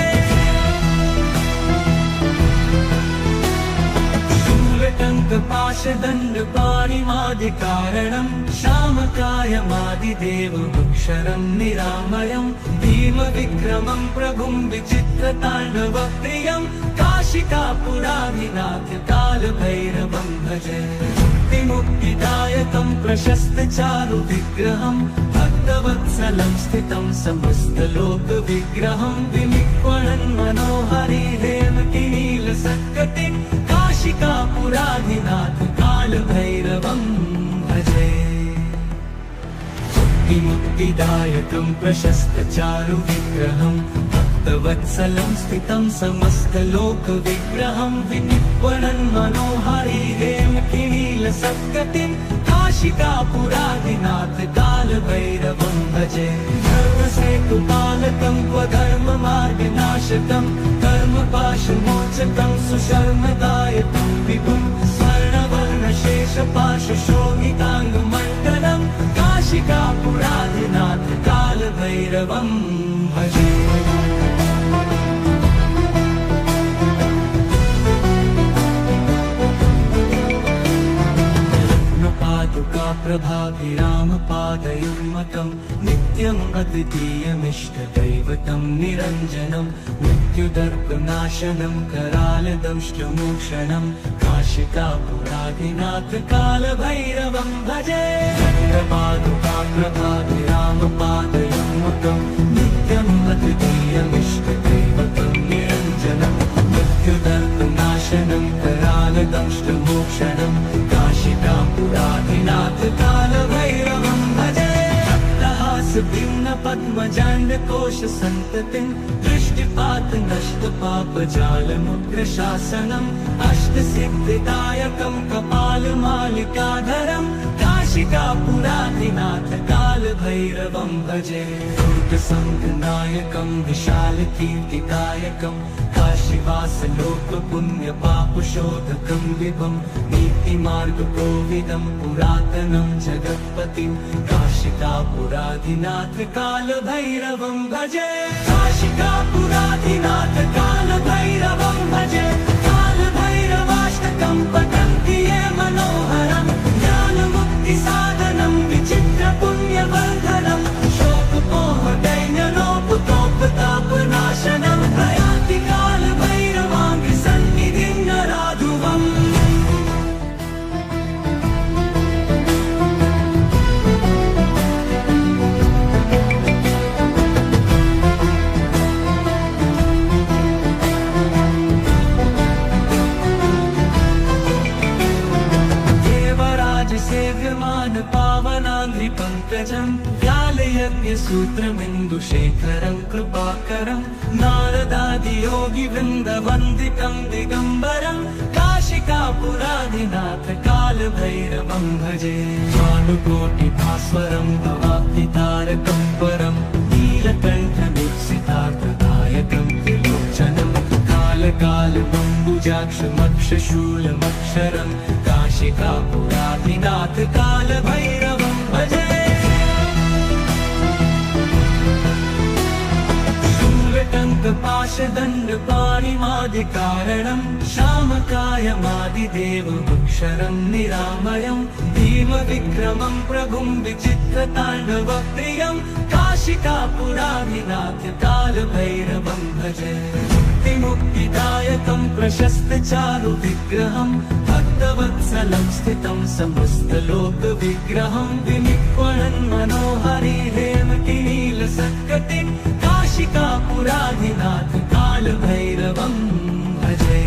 शूलटङ्कपाशदण्डपाणिमादिकारणं श्यामकायमादिदेवमक्षरं निरामयं भीमविक्रमं प्रभुं विचित्रताण्डवप्रियं काशिकापुराधिनाथ कालभैरवं भजे मुक्तिदायकं प्रशस्तचारुविग्रहं भक्तवत्सलं स्थितं समस्तलोकविग्रहं विनिक्वणन् मनोहरि हेमकिनीलसत्कटिं काशिकापुराधिनाथ कालभैरवं भजे मुक्तिदायकं प्रशस्तचारुविग्रहं भक्तवत्सलं स्थितं समस्तलोकविग्रहं विनिक्वणन् मनोहरि हेमकिनीलसत्कटिं काशिकापुराधिनाथ कालभैरवं भजे धर्मसेतुपालकं स्वधर्ममार्गनाशकं कर्मपाशमोचकं सुशर्मदायकं विभुं स्वर्णवर्णशेषपाशशोभिताङ्गमण्डलं काशिकापुराधिनाथ कालभैरवं भजे प्रभाभिरामपादयुग्मकं नित्यम् अद्वितीयमिष्टदैवतं निरञ्जनं मृत्युदर्पनाशनं करालदंष्टमोक्षणं काशिकापुराधिनाथ कालभैरवं भजे प्रभाभिरामपादयुग्मकं नित्यम् अद्वितीयमिष्टदैवतं निरञ्जनं मृत्युदर्पनाशनं करालदंष्टमोक्षणं काशिकापुराधिनाथ कालभैरवं भजे पद्मजाण्डकोशसन्ततिं दृष्टिपातनष्टपापजालमुग्रशासनम् अष्टसिद्धिदायकं कपालमालिकाधरं काशिकापुराधिनाथ कालभैरवं भजे दुर्गसङ्गनायकं विशालकीर्तिदायकं काशीवासलोकपुण्यपापशोधकं विभं नीतिमार्गकोविदं पुरातनं जगत्पतिं काशिकापुराधिनाथ कालभैरवं भजे काशिकापुराधिनाथ कालभैरवं भजे कालभैरवाष्टकं पठन्ति ये मनोहरं ज्ञानमुक्तिसाधनं विचित्रपुण्यवर्धनं शोकमोहदैन्यलोपतोपतापनाशनं प्रयान्ति कालभैरवाङ्घ्रिसन्निधिं नराधुवम् सेव्यमान पावनाङ्घ्रिपङ्कजं व्यालयज्ञसूत्रमिन्दुशेखरं कृपाकरं नारदादियोगिवृन्दवन्दितं दिगम्बरं काशिकापुराधिनाथ कालभैरवं भजे भानुकोटिभास्वरं भवाब्धितारकं परं नीलकण्ठमीप्सितार्थदायकं कालकालबम्बुजाक्षमक्षशूलमक्षरं काशिकापुराधिनाथ कालभैरवं भजे शूलटङ्कपाशदण्डपाणिमादिकारणं शामकायमादिदेवमक्षरं निरामयं भीमविक्रमं प्रभुं विचित्रताण्डवप्रियं काशिकापुराधिनाथ कालभैरवं भजे मुक्तिदायकं प्रशस्तचारुविग्रहं भक्तवत्सलं स्थितं समस्तलोकविग्रहं विनिक्वणन् मनोहरिहेमकिनीलसत्कटिं काशिकापुराधिनाथ कालभैरवं भजे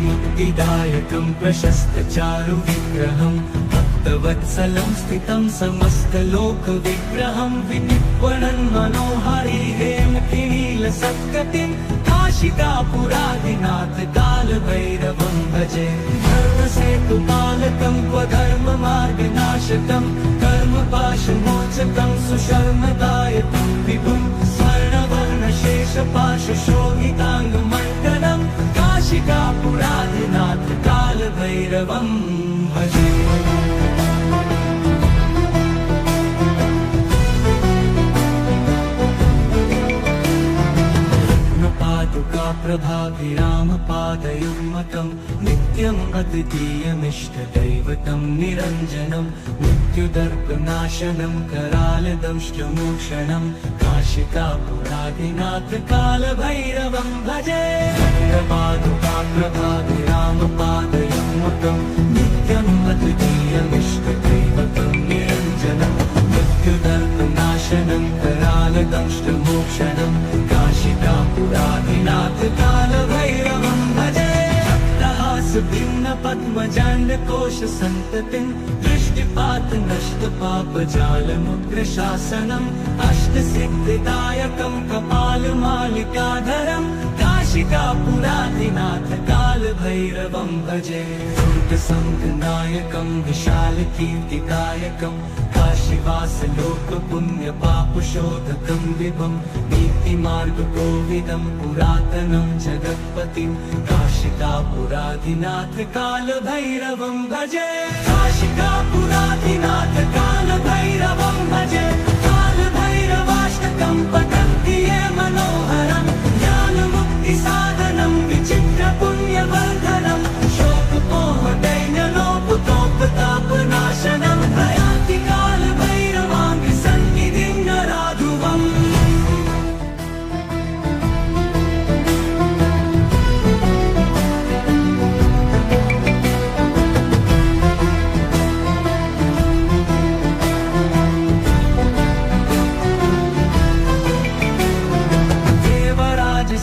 मुक्तिदायकं प्रशस्तचारुविग्रहं भक्तवत्सलं स्थितं समस्तलोकविग्रहं विनिक्वणन् मनोहरिहेमकिनीलसत्कटिं काशिकापुराधिनाथ कालभैरवं भजे धर्मसेतुपालकं क्वधर्ममार्गनाशकं कर्मपाशमोचकं सुशर्मदायकं विभुं स्वर्णवर्णशेषपाशशोभिताङ्गमण्डलं काशिकापुराधिनाथ कालभैरवं भजे प्रभाभिरामपादयुग्मकं नित्यम् अद्वितीयमिष्टदैवतं निरञ्जनं मृत्युदर्पनाशनं करालदंष्टमोक्षणं काशिकापुराधिनाथ कालभैरवं भजे प्रभाभिरामपादयुग्मकं नित्यम् अद्वितीयमिष्टदैवतं निरञ्जनं मृत्युदर्पनाशनं करालदंष्टमोक्षणं काशिकापुराधिनाथ कालभैरवं भजे भिन्नपद्मजाण्डकोशसन्ततिं दृष्टिपातनष्टपापजालमुग्रशासनम् अष्टसिद्धिदायकं कपालमालिकाधरं काशिकापुराधिनाथ कालभैरवं भजे दुर्गसङ्घनायकं विशालकीर्तिदायकं काशीवासलोकपुण्यपापशोधकं विभं नीतिमार्गकोविदं पुरातनं जगत्पतिं काशिकापुराधिनाथ कालभैरवं भजे काशिकापुराधिनाथ कालभैरवं भजे कालभैरवाष्टकं पठन्ति ये मनोहरं ज्ञानमुक्तिसाधनं विचित्रपुण्यवर्धनं शोकपोहदैन्यलोपतोपतापनाशनं प्रयान्ति कालभैरवाङ्गि सन्निधिं नराधुवम्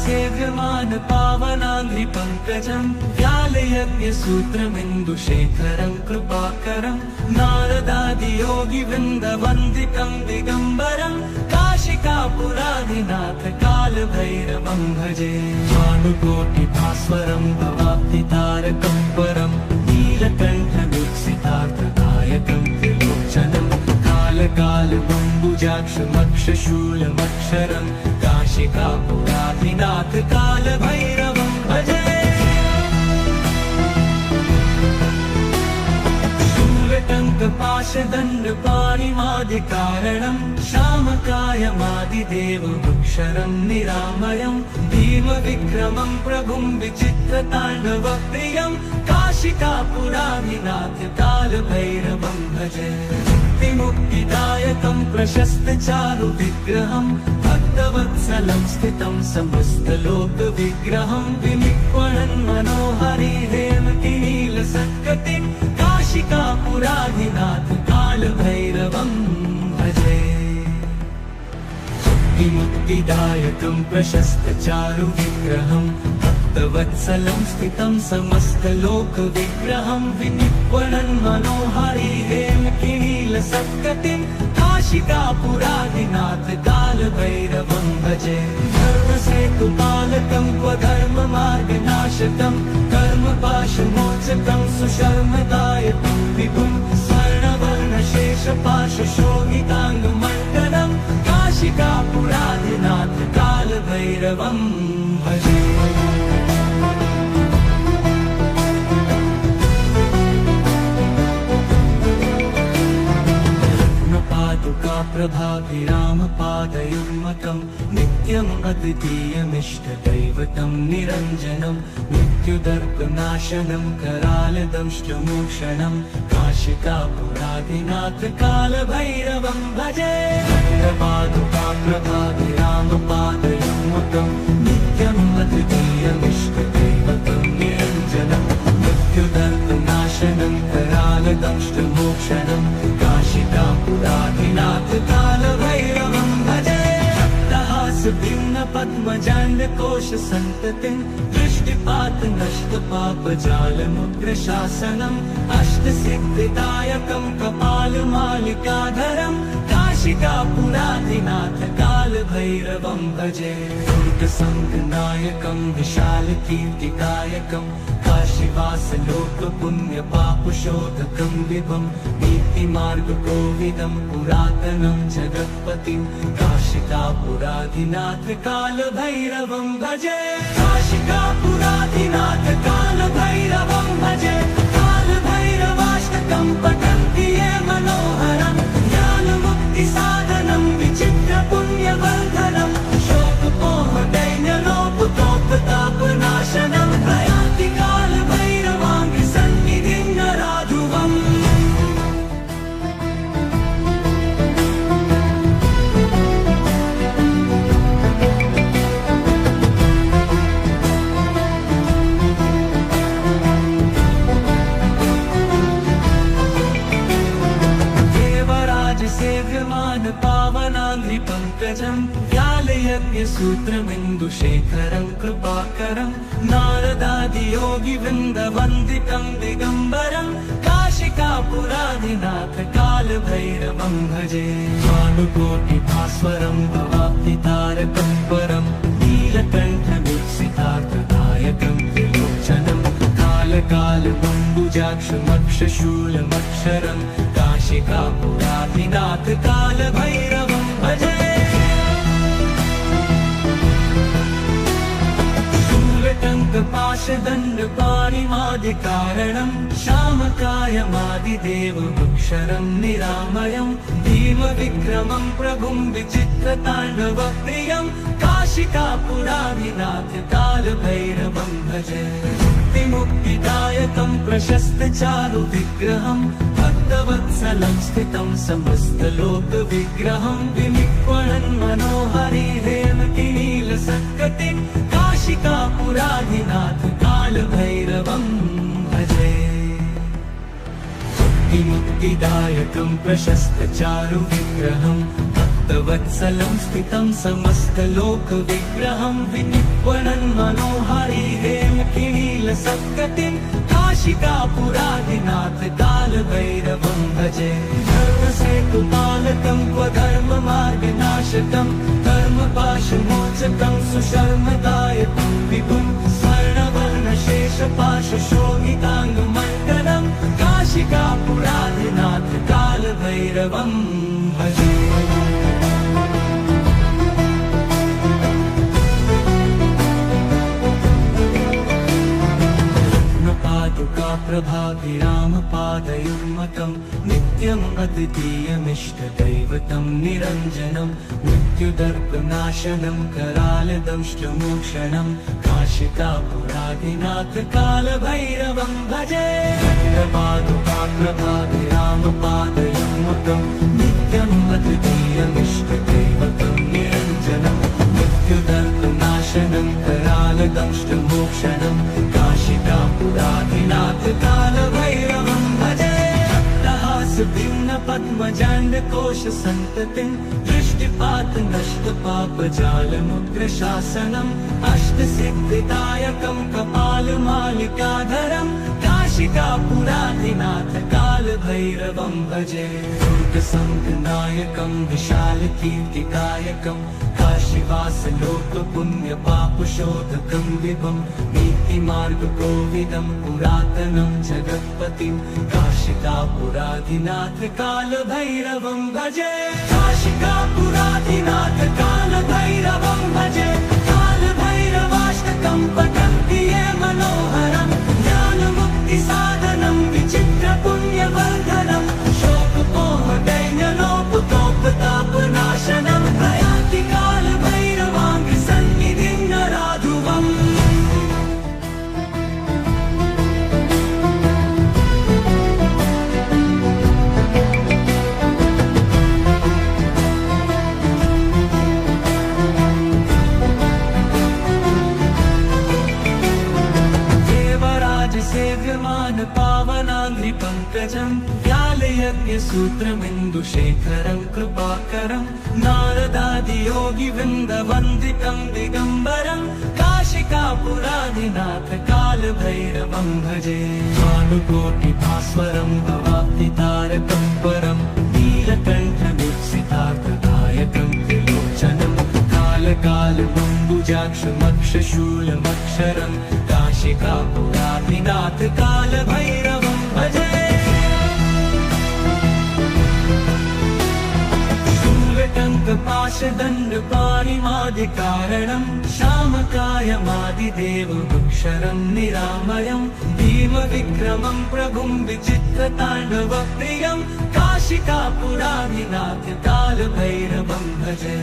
सेव्यमान पावनाङ्घ्रिपङ्कजं व्यालयज्ञसूत्रमिन्दुशेखरं कृपाकरं नारदादियोगिवृन्दवन्दितं दिगम्बरं काशिकापुराधिनाथ कालभैरवं भजे भानुकोटिभास्वरं भवाब्धितारकं परं नीलकण्ठदीक्षितार्थदायकं त्रिलोचनं कालकालबम्बुजाक्षमक्षशूलमक्षरं काशिकापुराधिनाथ कालभैरवं भजे शूलटङ्कपाशदण्डपाणिमादिकारणं शामकायमादिदेवमक्षरं निरामयं भीमविक्रमं प्रभुं विचित्रताण्डवप्रियं काशिकापुराधिनाथ कालभैरवं भजे मुक्तिदायकं प्रशस्तचारुविग्रहं भक्तवत्सलं स्थितं समस्तलोकविग्रहं विनिक्वणन् मनोहरिहेमकिनीलसत्कटिं काशिकापुराधिनाथ कालभैरवं भजे मुक्तिदायकं प्रशस्तचारुविग्रहं भक्तवत्सलं स्थितं समस्तलोकविग्रहं विनिक्वणन् मनोहरिहेमकिनीलसत्कटिं काशिकापुराधिनाथ कालभैरवं भजे धर्मसेतुपालकं क्वधर्ममार्गनाशकं कर्मपाशमोचकं सुशर्मदायकं विभुं स्वर्णवर्णशेषपाशशोभिताङ्गमण्डलं काशिकापुराधिनाथ कालभैरवं कालभैरवं भजे। प्रभाभिरामपादयुग्मकं नित्यम् अद्वितीयमिष्टदैवतं निरञ्जनं मृत्युदर्पनाशनं करालदंष्टमोक्षणं काशिकापुराधिनाथ कालभैरवं भजे। पादुका प्रभाभिरामपादयुग्मकं नित्यम् अद्वितीयमिष्टदैवतं निरञ्जनं मृत्युदर्पनाशनं करालदंष्टमोक्षणं काशिकापुराधिनाथ कालभैरवं भजे। भिन्न पद्मजाण्डकोश सन्ततिं दृष्टिपात नष्ट पापजालमुग्रशासनम् अष्टसिद्धिदायकं कपालमालिकाधरं काशिकापुराधिनाथ कालभैरवं भजे। दुर्गसङ्गनायकं विशालकीर्तिदायकं काशीवासलोकपुण्यपापशोधकं विभं नीतिमार्गकोविदं पुरातनं जगत्पतिं काशिकापुराधिनाथ कालभैरवं भजे। काशिकापुराधिनाथ कालभैरवं भजे। कालभैरवाष्टकं पठन्ति ये मनोहरं ज्ञानमुक्तिसाधनं विचित्रपुण्यवर्धनं शोकमोहदैन्यलोपतोपतापनाशनं प्रयान्ति कालभैरवाङ्घ्रिसन्निधिं नराधुवम्। पावनाङ्घ्रिपङ्कजं व्यालयज्ञसूत्रमिन्दुशेखरं कृपाकरं नारदादियोगिवृन्दवन्दितं दिगम्बरं काशिकापुराधिनाथ कालभैरवं भजे। भानुकोटिभास्वरं भवाब्धितारकं परं नीलकण्ठवीक्षितार्थदायकं त्रिलोचनं कालकालबम्बुजाक्षमक्षशूलमक्षरं काशिकापुराधिनाथ कालभैरवं भजे। शूलटङ्कपाशदण्डपाणिमादिकारणं श्यामकायमादिदेवमक्षरं निरामयं भीमविक्रमं प्रभुं विचित्रताण्डवप्रियं काशिकापुराधिनाथ कालभैरवं भजे। मुक्तिदायकं प्रशस्तचारुविग्रहं भक्तवत्सलं स्थितं समस्तलोकविग्रहं विनिक्वणन् मनोहरि हेमकिनीलसत्कटिं काशिकापुराधिनाथ कालभैरवं भजे। मुक्तिदायकं प्रशस्तचारुविग्रहं भक्तवत्सलं स्थितं समस्तलोकविग्रहं विनिक्वणन् मनोहरि हेमकिनीलसत्कटिं काशिकापुराधिनाथ कालभैरवं भजे। धर्मसेतुपालकं क्वधर्ममार्गनाशकं धर्मपाशमोचकं सुशर्मदायकं विभुं स्वर्णवर्णशेषपाशशोभिताङ्गमण्डलं काशिकापुराधिनाथ कालभैरवं भजे। प्रभाभिरामपादयुग्मकं नित्यम् अद्वितीयमिष्टदैवतं निरञ्जनं मृत्युदर्पनाशनं करालदंष्टमोक्षणं काशिकापुराधिनाथ कालभैरवं भजे। पादुका प्रभाभिरामपादयुग्मकं नित्यम् अद्वितीयमिष्टदैवतं निरञ्जनं मृत्युदर्पनाशनं करालदंष्टमोक्षणं काशिकापुराधिनाथ कालभैरवं भजे। भिन्न पद्मजाण्डकोश सन्ततिं दृष्टिपात नष्ट पापजालमुग्रशासनम् अष्टसिद्धिदायकं कपालमालिकाधरं काशिकापुराधिनाथ कालभैरवं भजे। दुर्गसङ्गनायकं विशालकीर्तिदायकं काशीवासलोकपुण्यपापशोधकं विभं नीतिमार्गकोविदं पुरातनं जगत्पतिं काशिकापुराधिनाथ कालभैरवं भजे। काशिकापुराधिनाथ कालभैरवं भजे। भीमविक्रमप्रभुं पठन्ति ये मनोहरं ज्ञानमुक्तिसाधनं विचित्रपुण्यवर्धनं शोकमोहदैन्यलोपतोपतापनाशनं प्रयान्ति कालभैरवाङ्घ्रिसन्निधिं नराधुवम्। सेव्यमान पावनाङ्घ्रिपङ्कजं व्यालयज्ञसूत्रमिन्दुशेखरं कृपाकरं नारदादियोगिवृन्दवन्दितं दिगम्बरं काशिकापुराधिनाथ कालभैरवं भजे। भानुकोटिभास्वरं भवाब्धितारकं परं नीलकण्ठदीप्सितार्थदायकं त्रिलोचनं कालकालबम्बुजाक्षमक्षशूलमक्षरं काशिकापुराधिनाथ कालभैरवं भजे। शूलटङ्कपाशदण्डपाणिमादिकारणं श्यामकायमादिदेवमक्षरं निरामयं भीमविक्रमं प्रभुं विचित्रताण्डवप्रियं काशिकापुराधिनाथ कालभैरवं भजे।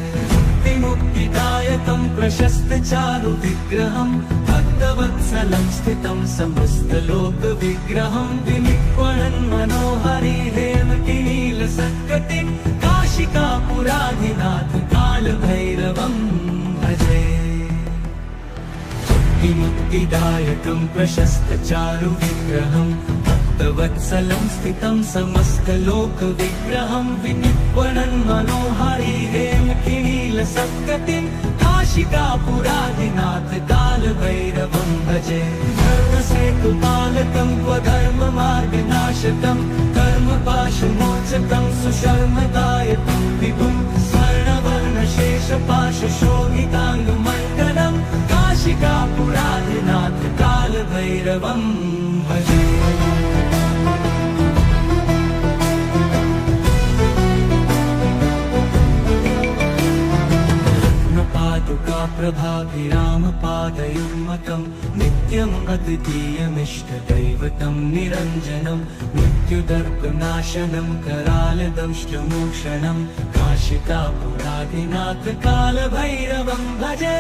मुक्तिदायकं प्रशस्तचारुविग्रहं भक्तवत्सलं स्थितं समस्तलोकविग्रहं विनिक्वणन् मनोहरि हेमकिनीलसत्कटिं काशिकापुराधिनाथ कालभैरवं भजे। मुक्तिदायकं प्रशस्तचारुविग्रहं भक्तवत्सलं स्थितं समस्तलोकविग्रहं विनिक्वणन् मनोहरि हेमकिनीलसत्कटिं काशिकापुराधिनाथ कालभैरवं भजे। धर्मसेतुपालकं स्वधर्ममार्गनाशकं कर्मपाशमोचकं सुशर्मदायकं विभुं स्वर्णवर्णशेषपाशशोभिताङ्गमण्डलं काशिकापुराधिनाथ कालभैरवं भजे। प्रभाभिरामपादयुग्मकं नित्यम् अद्वितीयमिष्टदैवतं निरञ्जनं मृत्युदर्पनाशनं करालदंष्टमोक्षणं काशिकापुराधिनाथ कालभैरवं भजे।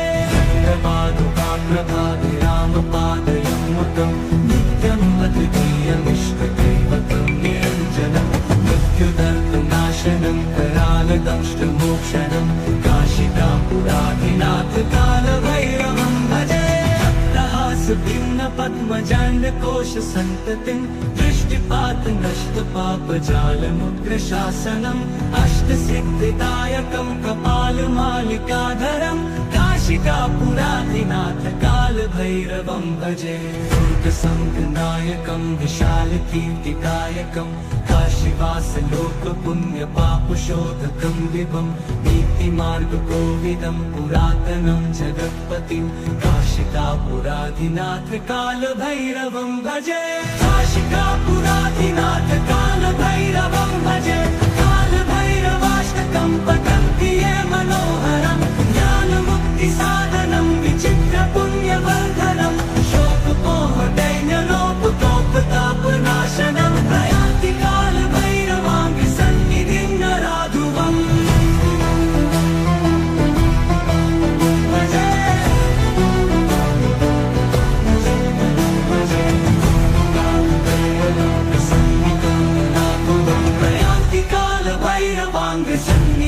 प्रभाभिरामपादयुग्मकं नित्यम् अद्वितीयमिष्टदैवतं निरञ्जनं मृत्युदर्पनाशनं करालदंष्टमोक्षणं काशिकापुराधिनाथ कालभैरवं भजे। भिन्नपद्मजाण्डकोशसन्ततिं दृष्टिपातनष्टपापजालमुग्रशासनम् अष्टसिद्धिदायकं कपालमालिकाधरं काशिकापुराधिनाथ कालभैरवं भजे। दुर्गसङ्गनायकं विशालकीर्तिदायकं काशीवासलोकपुण्यपापशोधकं विभं नीतिमार्गकोविदं पुरातनं जगत्पतिं काशिकापुराधिनाथ कालभैरवं भजे। काशिकापुराधिनाथ कालभैरवं भजे। कालभैरवाष्टकं पठन्ति ये मनोहरं ज्ञानमुक्तिसाधनं विचित्रपुण्यवर्धनं शोकमोहदैन्यलोपतोपतापनाशनं प्रयान्ति कालभैरवाङ्घ्रिसन्निधिं नराधुवम्। प्रयान्ति कालभैरवाङ्घ्रिसन्निधिं